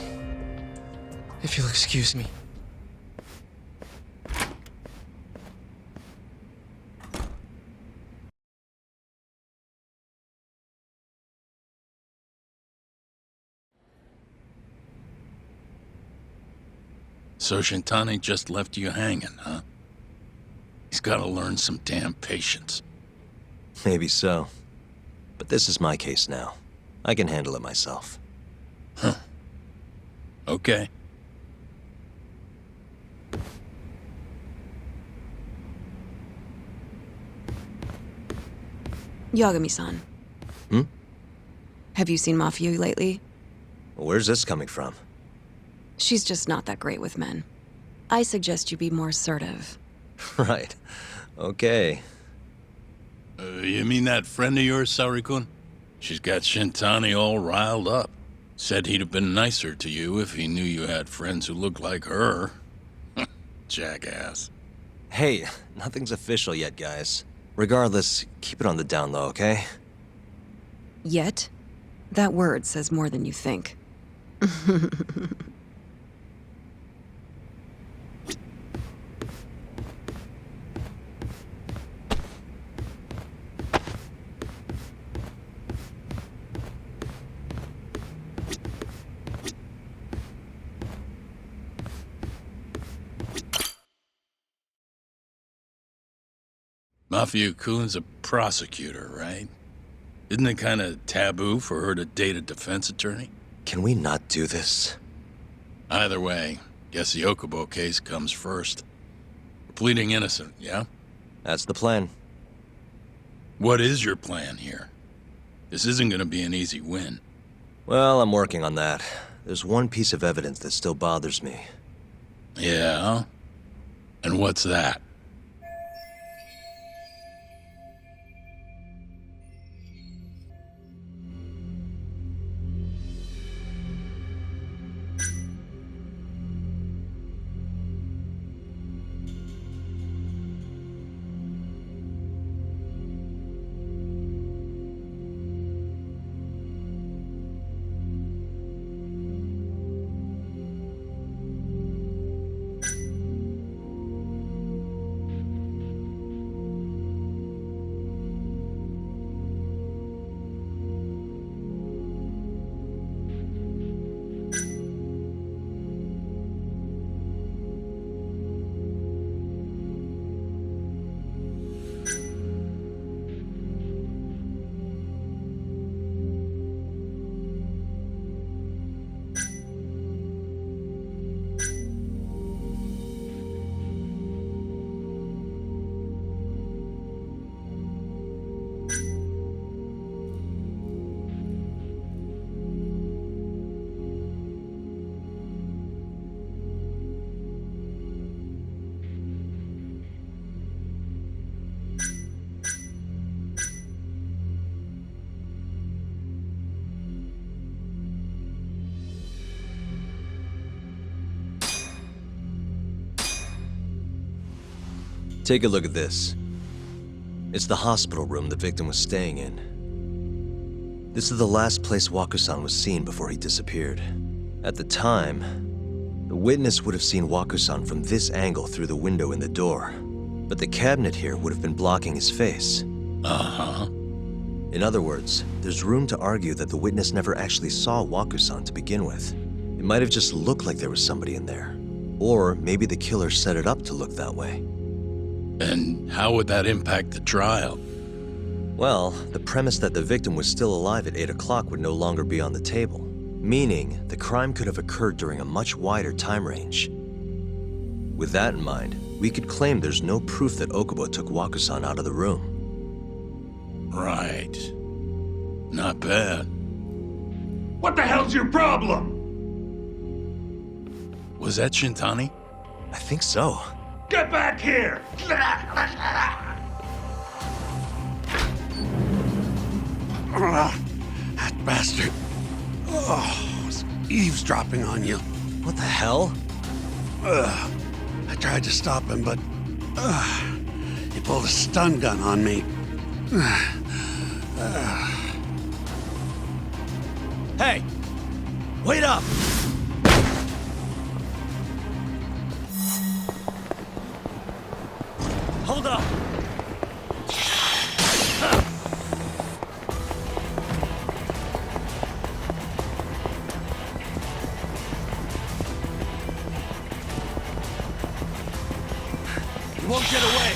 If you'll excuse me. So Shintani just left you hanging, huh? He's gotta learn some damn patience. Maybe so. But this is my case now. I can handle it myself. Huh. Okay. Yagami-san. Hmm? Have you seen Mafia lately? Where's this coming from? She's just not that great with men. I suggest you be more assertive. Right. Okay. You mean that friend of yours, Saori-kun? She's got Shintani all riled up. Said he'd have been nicer to you if he knew you had friends who looked like her. Jackass. Hey, nothing's official yet, guys. Regardless, keep it on the down low, okay? Yet? That word says more than you think. Mafia-kun's a prosecutor, right? Isn't it kind of taboo for her to date a defense attorney? Can we not do this? Either way, guess the Okubo case comes first. We're pleading innocent, yeah? That's the plan. What is your plan here? This isn't gonna be an easy win. Well, I'm working on that. There's one piece of evidence that still bothers me. Yeah? And what's that? Take a look at this. It's the hospital room the victim was staying in. This is the last place Waku-san was seen before he disappeared. At the time, the witness would have seen Waku-san from this angle through the window in the door, but the cabinet here would have been blocking his face. Uh-huh. In other words, there's room to argue that the witness never actually saw Waku-san to begin with. It might have just looked like there was somebody in there. Or maybe the killer set it up to look that way. And how would that impact the trial? Well, the premise that the victim was still alive at 8 o'clock would no longer be on the table, meaning the crime could have occurred during a much wider time range. With that in mind, we could claim there's no proof that Okubo took Waku-san out of the room. Right. Not bad. What the hell's your problem? Was that Shintani? I think so. Get back here! That bastard. Oh, was eavesdropping on you. What the hell? I tried to stop him, but he pulled a stun gun on me. Hey! Wait up! Hold up! You won't get away!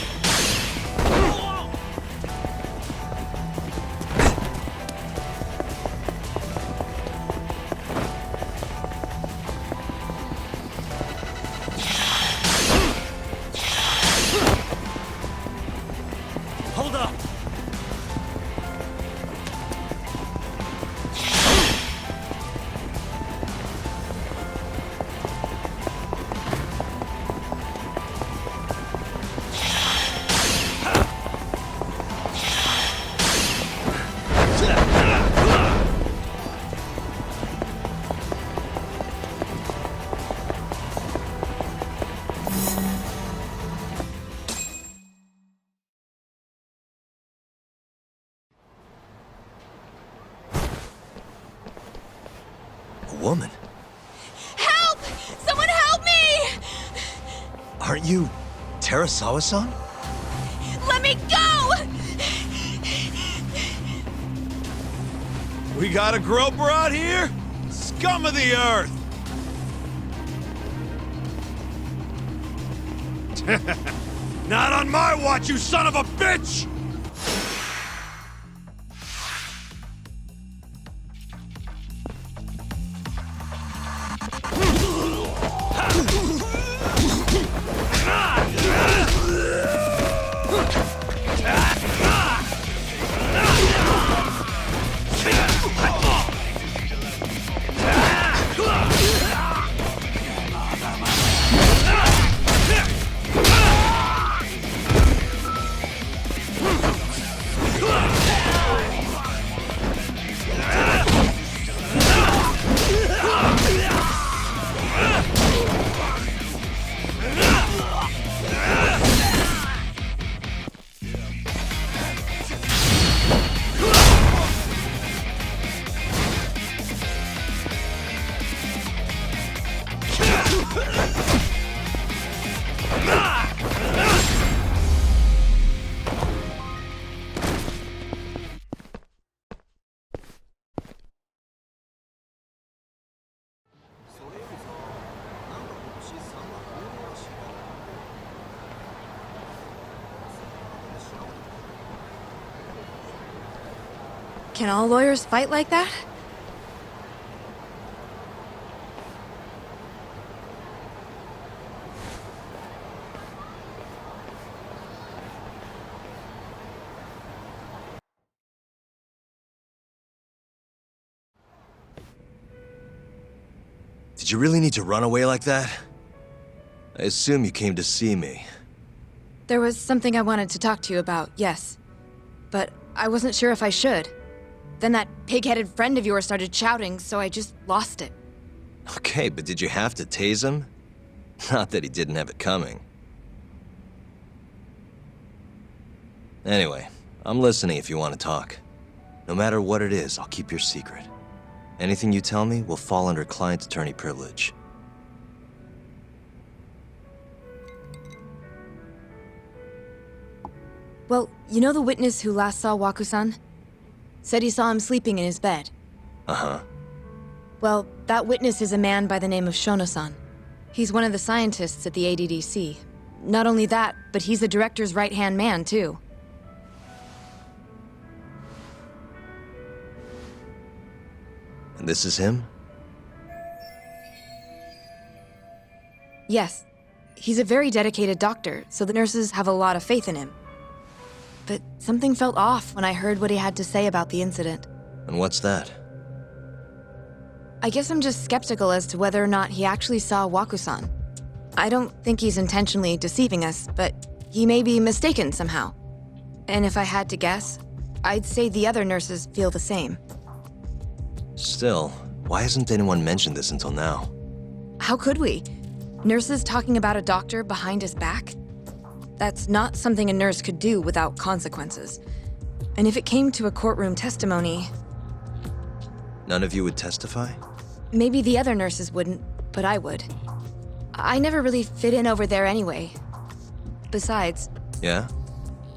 woman. Help! Someone help me! Aren't you Terasawa-san? Let me go! We got a groper out here? Scum of the earth! Not on my watch, you son of a bitch! Can all lawyers fight like that? Did you really need to run away like that? I assume you came to see me. There was something I wanted to talk to you about, yes. But I wasn't sure if I should. Then that pig-headed friend of yours started shouting, so I just lost it. Okay, but did you have to tase him? Not that he didn't have it coming. Anyway, I'm listening if you want to talk. No matter what it is, I'll keep your secret. Anything you tell me will fall under client attorney privilege. Well, you know the witness who last saw Waku-san? Said he saw him sleeping in his bed. Uh-huh. Well, that witness is a man by the name of Shono-san. He's one of the scientists at the ADDC. Not only that, but he's the director's right-hand man, too. And this is him? Yes. He's a very dedicated doctor, so the nurses have a lot of faith in him. But something felt off when I heard what he had to say about the incident. And what's that? I guess I'm just skeptical as to whether or not he actually saw Waku-san. I don't think he's intentionally deceiving us, but he may be mistaken somehow. And if I had to guess, I'd say the other nurses feel the same. Still, why hasn't anyone mentioned this until now? How could we? Nurses talking about a doctor behind his back? That's not something a nurse could do without consequences. And if it came to a courtroom testimony... None of you would testify? Maybe the other nurses wouldn't, but I would. I never really fit in over there anyway. Besides... Yeah?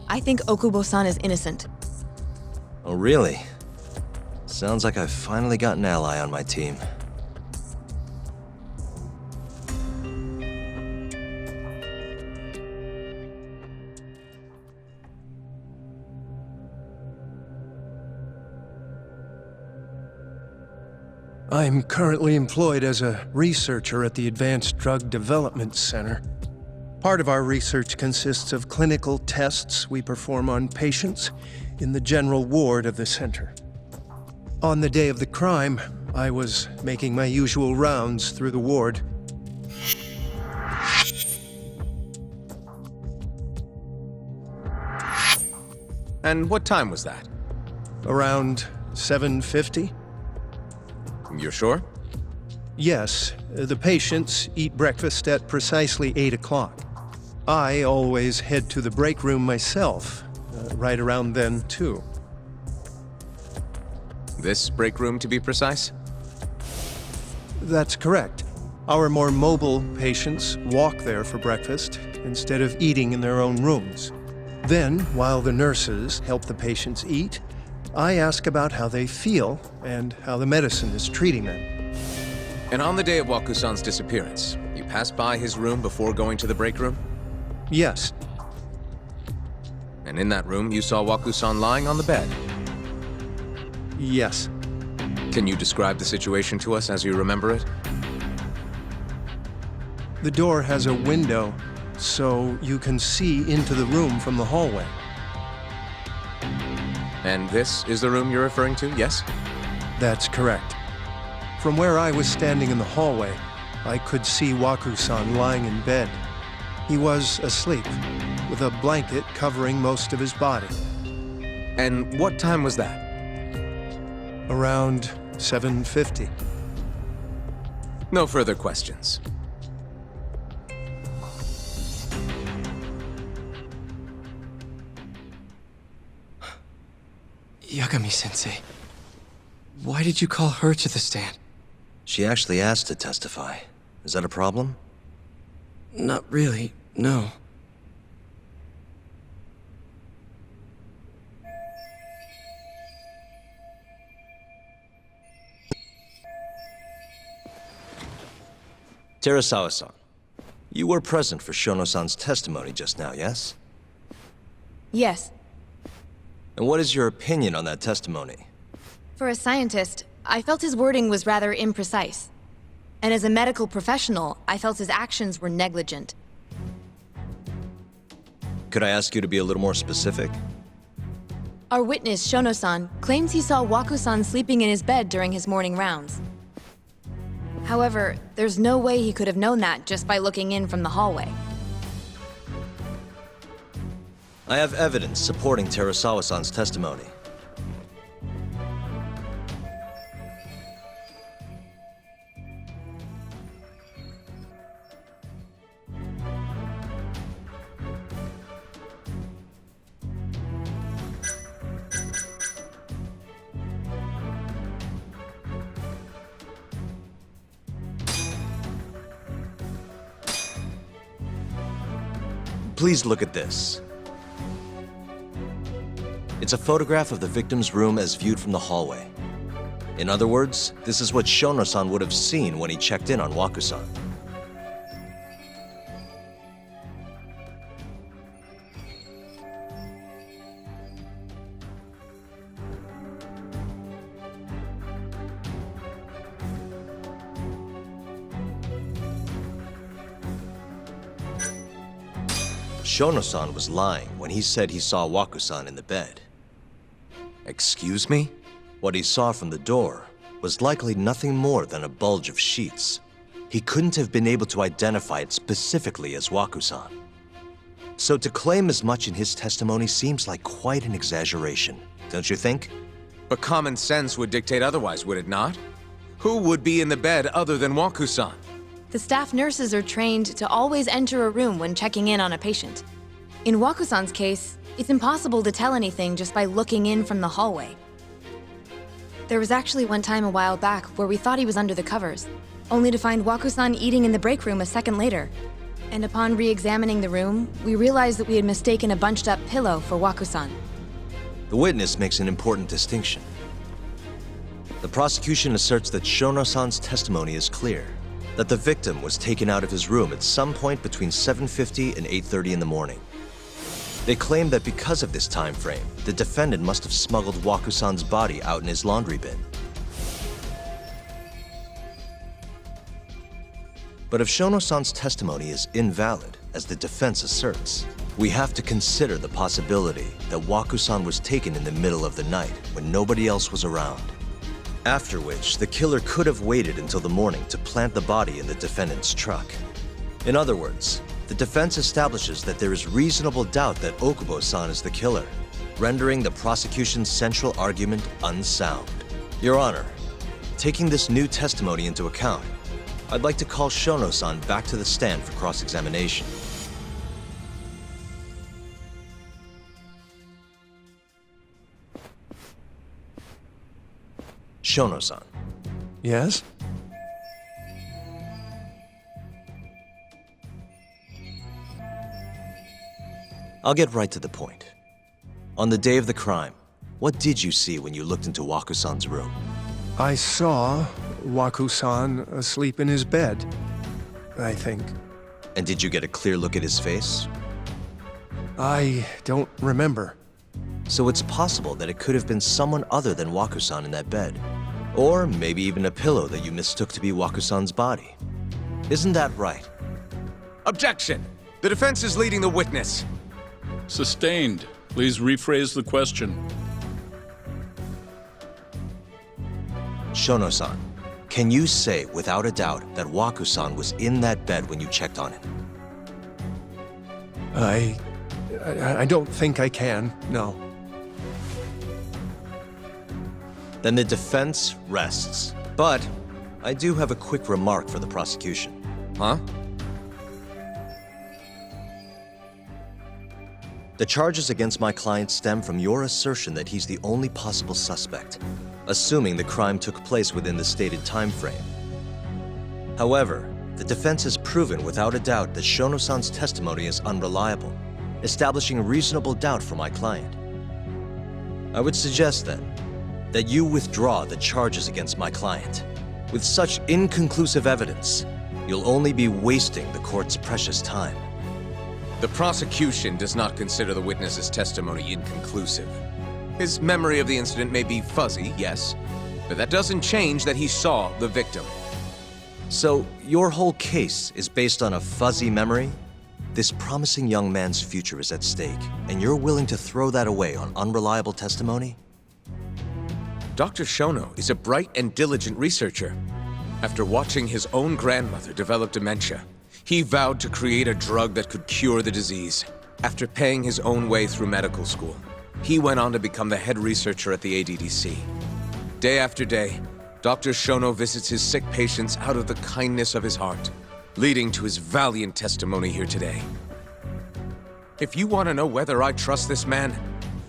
I think Okubo-san is innocent. Oh, really? Sounds like I've finally got an ally on my team. I'm currently employed as a researcher at the Advanced Drug Development Center. Part of our research consists of clinical tests we perform on patients in the general ward of the center. On the day of the crime, I was making my usual rounds through the ward. And what time was that? Around 7:50? You're sure? Yes, the patients eat breakfast at precisely 8 o'clock. I always head to the break room myself, right around then, too. This break room, to be precise? That's correct. Our more mobile patients walk there for breakfast instead of eating in their own rooms. Then, while the nurses help the patients eat, I ask about how they feel and how the medicine is treating them. And on the day of Waku-san's disappearance, you passed by his room before going to the break room? Yes. And in that room, you saw Waku-san lying on the bed? Yes. Can you describe the situation to us as you remember it? The door has a window, so you can see into the room from the hallway. And this is the room you're referring to, yes? That's correct. From where I was standing in the hallway, I could see Waku-san lying in bed. He was asleep, with a blanket covering most of his body. And what time was that? Around 7:50. No further questions. Yagami-sensei, why did you call her to the stand? She actually asked to testify. Is that a problem? Not really, no. Terasawa-san, you were present for Shono-san's testimony just now, yes? Yes. And what is your opinion on that testimony? For a scientist, I felt his wording was rather imprecise. And as a medical professional, I felt his actions were negligent. Could I ask you to be a little more specific? Our witness, Shono-san, claims he saw Waku-san sleeping in his bed during his morning rounds. However, there's no way he could have known that just by looking in from the hallway. I have evidence supporting Terasawa-san's testimony. Please look at this. It's a photograph of the victim's room as viewed from the hallway. In other words, this is what Shono-san would have seen when he checked in on Waku-san. Shono-san was lying when he said he saw Waku-san in the bed. Excuse me? What he saw from the door was likely nothing more than a bulge of sheets. He couldn't have been able to identify it specifically as Waku-san. So to claim as much in his testimony seems like quite an exaggeration, don't you think? But common sense would dictate otherwise, would it not? Who would be in the bed other than Waku-san? The staff nurses are trained to always enter a room when checking in on a patient. In Waku-san's case, it's impossible to tell anything just by looking in from the hallway. There was actually one time a while back where we thought he was under the covers, only to find Waku-san eating in the break room a second later. And upon re-examining the room, we realized that we had mistaken a bunched-up pillow for Waku-san. The witness makes an important distinction. The prosecution asserts that Shono-san's testimony is clear, that the victim was taken out of his room at some point between 7:50 and 8:30 in the morning. They claim that because of this time frame, the defendant must have smuggled Waku-san's body out in his laundry bin. But if Shono-san's testimony is invalid, as the defense asserts, we have to consider the possibility that Waku-san was taken in the middle of the night when nobody else was around. After which, the killer could have waited until the morning to plant the body in the defendant's truck. In other words, the defense establishes that there is reasonable doubt that Okubo-san is the killer, rendering the prosecution's central argument unsound. Your Honor, taking this new testimony into account, I'd like to call Shono-san back to the stand for cross-examination. Shono-san. Yes? I'll get right to the point. On the day of the crime, what did you see when you looked into Waku-san's room? I saw Waku-san asleep in his bed, I think. And did you get a clear look at his face? I don't remember. So it's possible that it could have been someone other than Waku-san in that bed. Or maybe even a pillow that you mistook to be Waku-san's body. Isn't that right? Objection! The defense is leading the witness. Sustained. Please rephrase the question. Shono-san, can you say without a doubt that Waku-san was in that bed when you checked on him? I don't think I can, no. Then the defense rests. But I do have a quick remark for the prosecution. Huh? The charges against my client stem from your assertion that he's the only possible suspect, assuming the crime took place within the stated time frame. However, the defense has proven without a doubt that Shono-san's testimony is unreliable, establishing reasonable doubt for my client. I would suggest then that you withdraw the charges against my client. With such inconclusive evidence, you'll only be wasting the court's precious time. The prosecution does not consider the witness's testimony inconclusive. His memory of the incident may be fuzzy, yes, but that doesn't change that he saw the victim. So, your whole case is based on a fuzzy memory? This promising young man's future is at stake, and you're willing to throw that away on unreliable testimony? Dr. Shono is a bright and diligent researcher. After watching his own grandmother develop dementia, he vowed to create a drug that could cure the disease. After paying his own way through medical school, he went on to become the head researcher at the ADDC. Day after day, Dr. Shono visits his sick patients out of the kindness of his heart, leading to his valiant testimony here today. If you want to know whether I trust this man,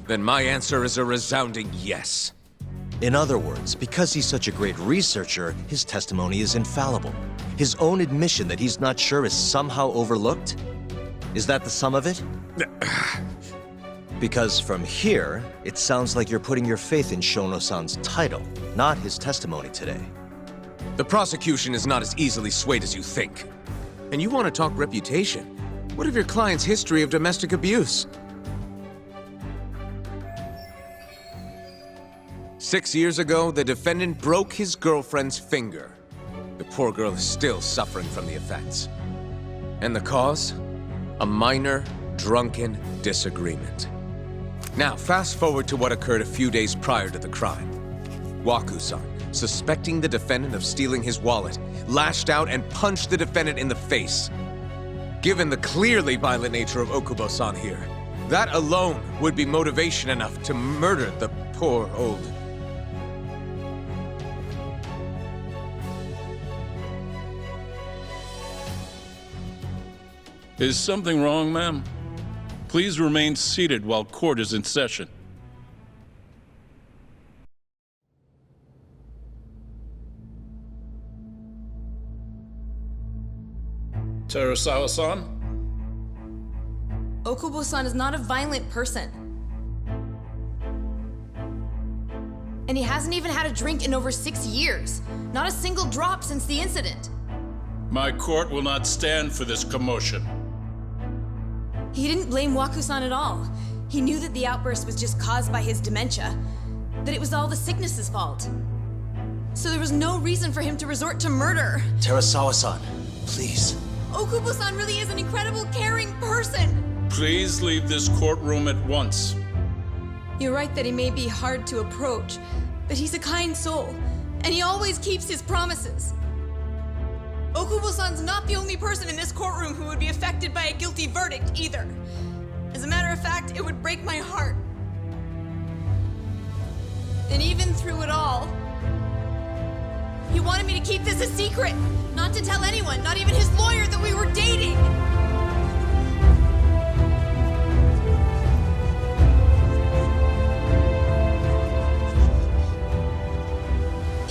then my answer is a resounding yes. In other words, because he's such a great researcher, his testimony is infallible. His own admission that he's not sure is somehow overlooked? Is that the sum of it? Because from here, it sounds like you're putting your faith in Shono-san's title, not his testimony today. The prosecution is not as easily swayed as you think. And you want to talk reputation? What of your client's history of domestic abuse? 6 years ago, the defendant broke his girlfriend's finger. The poor girl is still suffering from the effects. And the cause? A minor, drunken disagreement. Now, fast forward to what occurred a few days prior to the crime. Waku-san, suspecting the defendant of stealing his wallet, lashed out and punched the defendant in the face. Given the clearly violent nature of Okubo-san here, that alone would be motivation enough to murder the poor old... Is something wrong, ma'am? Please remain seated while court is in session. Terasawa-san? Okubo-san is not a violent person. And he hasn't even had a drink in over 6 years. Not a single drop since the incident. My court will not stand for this commotion. He didn't blame Waku-san at all. He knew that the outburst was just caused by his dementia, that it was all the sickness's fault. So there was no reason for him to resort to murder. Terasawa-san, please. Okubo-san really is an incredible, caring person. Please leave this courtroom at once. You're right that he may be hard to approach, but he's a kind soul, and he always keeps his promises. Okubo-san's not the only person in this courtroom who would be affected by a guilty verdict, either. As a matter of fact, it would break my heart. And even through it all, he wanted me to keep this a secret, not to tell anyone, not even his lawyer, that we were dating.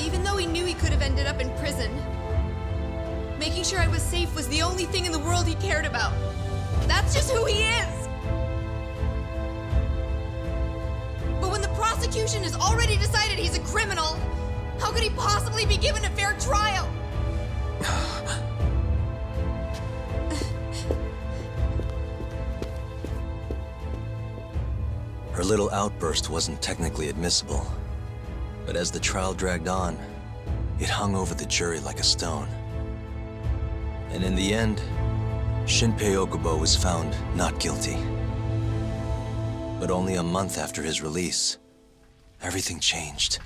Even though he knew he could have ended up in prison, making sure I was safe was the only thing in the world he cared about. That's just who he is! prosecution has already decided he's a criminal. How could he possibly be given a fair trial? Her little outburst wasn't technically admissible, but as the trial dragged on, it hung over the jury like a stone. And in the end, Shinpei Okubo was found not guilty. But only a month after his release, everything changed.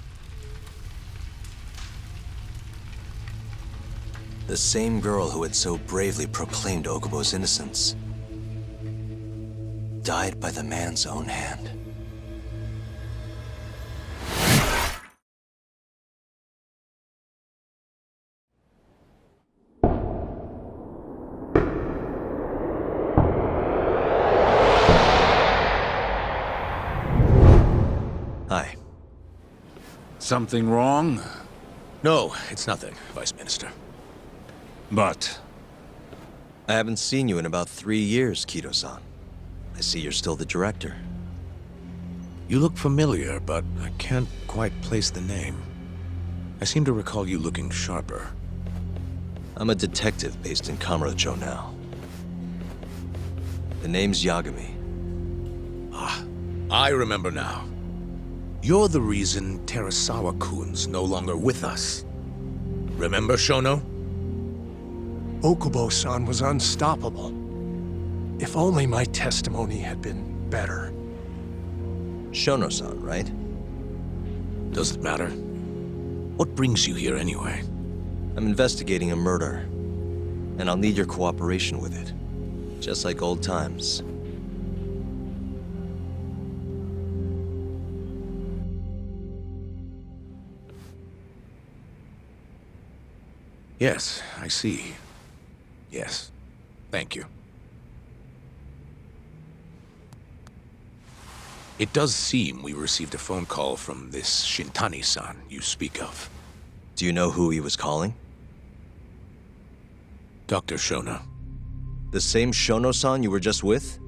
The same girl who had so bravely proclaimed Okubo's innocence died by the man's own hand. Hi. Something wrong? No, it's nothing, Vice Minister. But... I haven't seen you in about 3 years, Kito-san. I see you're still the director. You look familiar, but I can't quite place the name. I seem to recall you looking sharper. I'm a detective based in Kamurocho now. The name's Yagami. Ah, I remember now. You're the reason Terasawa-kun's no longer with us. Remember, Shono? Okubo-san was unstoppable. If only my testimony had been better. Shono-san, right? Does it matter? What brings you here anyway? I'm investigating a murder, and I'll need your cooperation with it. Just like old times. Yes, I see. Yes. Thank you. It does seem we received a phone call from this Shintani-san you speak of. Do you know who he was calling? Dr. Shono. The same Shono-san you were just with?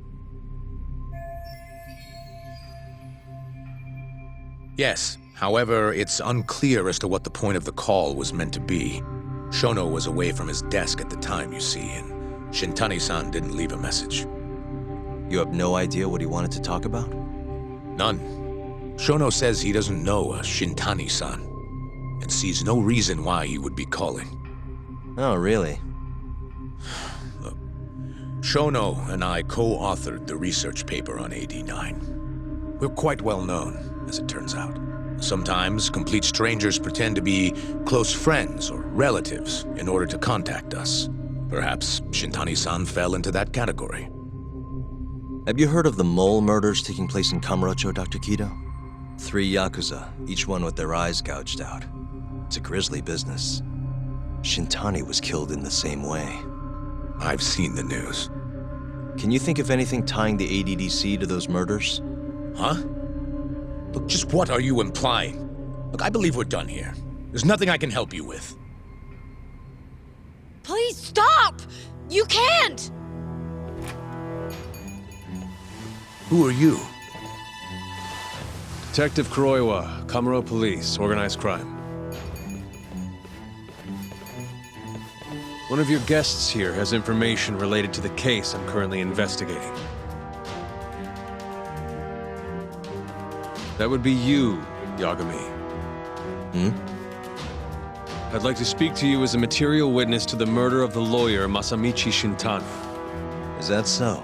Yes. However, it's unclear as to what the point of the call was meant to be. Shono was away from his desk at the time, you see, and Shintani-san didn't leave a message. You have no idea what he wanted to talk about? None. Shono says he doesn't know a Shintani-san, and sees no reason why he would be calling. Oh, really? Look, Shono and I co-authored the research paper on AD9. We're quite well known, as it turns out. Sometimes, complete strangers pretend to be close friends or relatives in order to contact us. Perhaps Shintani-san fell into that category. Have you heard of the mole murders taking place in Kamurocho, Dr. Kido? 3 yakuza, each one with their eyes gouged out. It's a grisly business. Shintani was killed in the same way. I've seen the news. Can you think of anything tying the ADDC to those murders? Huh? Look, just what are you implying? Look, I believe we're done here. There's nothing I can help you with. Please stop! You can't! Who are you? Detective Kyorei, Kamuro Police, Organized Crime. One of your guests here has information related to the case I'm currently investigating. That would be you, Yagami. I'd like to speak to you as a material witness to the murder of the lawyer Masamichi Shintani. Is that so?